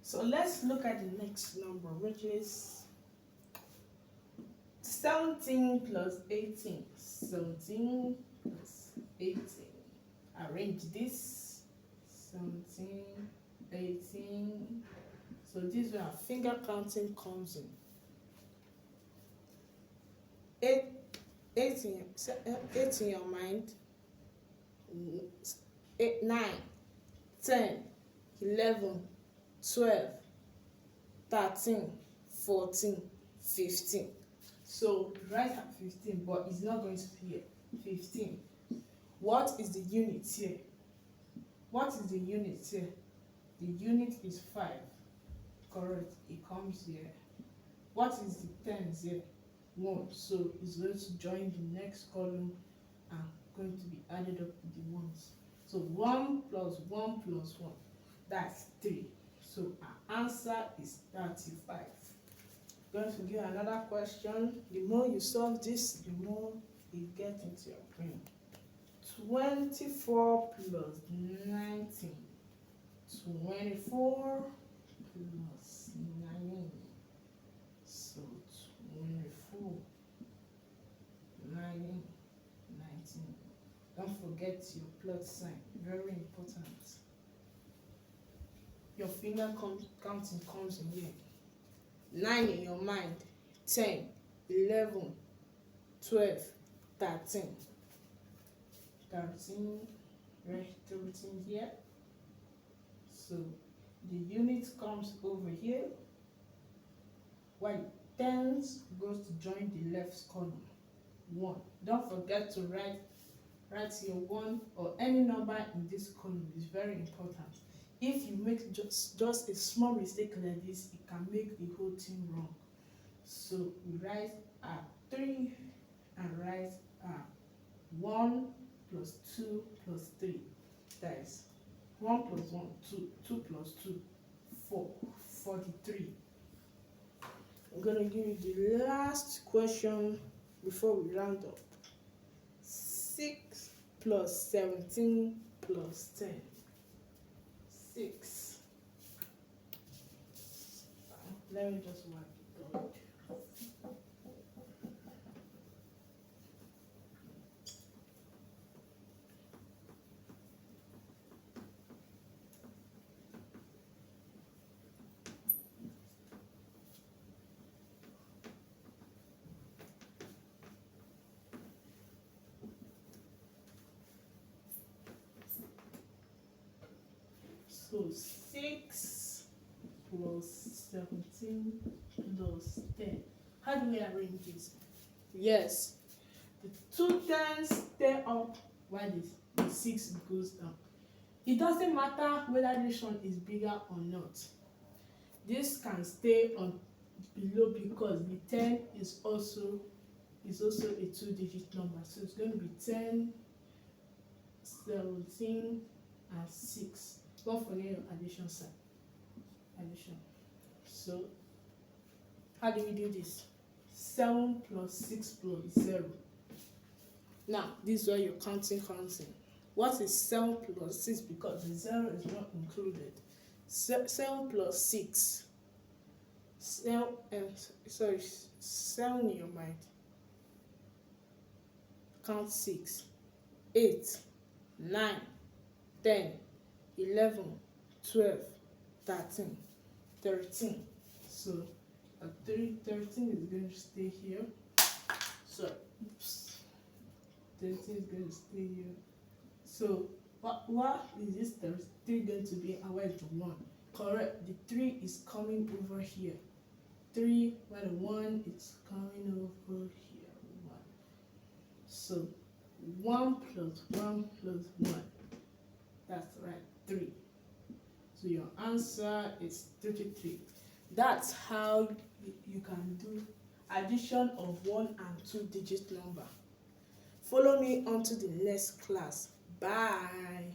So let's look at the next number, which is 17 plus 18. 17 plus 18. Arrange this. 17, 18. So this is where our finger counting comes in. 8 in your mind. 8, 9, 10, 11, 12, 13, 14, 15. So write at 15, but it's not going to be here. 15. What is the unit here? What is the unit here? The unit is 5. Correct. It comes here. What is the tens here? 1. So it's going to join the next column and going to be added up with the ones. So 1 plus 1 plus 1. That's 3. So our answer is 35. Going to give another question. The more you solve this, the more you get into your brain. 24 plus 19. 24 plus 9. So 24, 9, 19. Don't forget your plus sign. Very important. Your finger counting comes in here. 9 in your mind. 10, 11, 12, 13. 13, write 13 here. So the unit comes over here, while tens goes to join the left column. 1. Don't forget to write your 1 or any number in this column. Is very important. If you make just a small mistake like this, it can make the whole thing wrong. So we write 3 and write 1 plus 2 plus 3. That is 1 plus 1, 2, 2 plus 2, 4, 43. I'm going to give you the last question before we round up. 6 plus 17 plus 10. 6. Let me just wipe the board. So 6 plus 17 plus 10. How do we arrange this? Yes, the 2 tens stay up while the 6 goes down. It doesn't matter whether this one is bigger or not. This can stay on below because the 10 is also a 2-digit number. So it's going to be 10, 17, and 6. Don't forget your addition sign. Addition. So, how do we do this? 7 plus 6 plus 0. Now, this is where your counting comes in. What is 7 plus 6? Because the 0 is not included. 7 plus 6. 7 in your mind. Count 6. 8, 9, 10. 11, 12, 13, 13. So 13 is going to stay here. So 13 is going to stay here. So what is this 3 going to be, and where is the 1? Correct. The 3 is coming over here. 3, while the 1 is coming over here. 1. So 1 plus 1 plus 1. That's right. 3. So your answer is 33. That's how you can do addition of 1 and 2-digit number. Follow me on to the next class. Bye.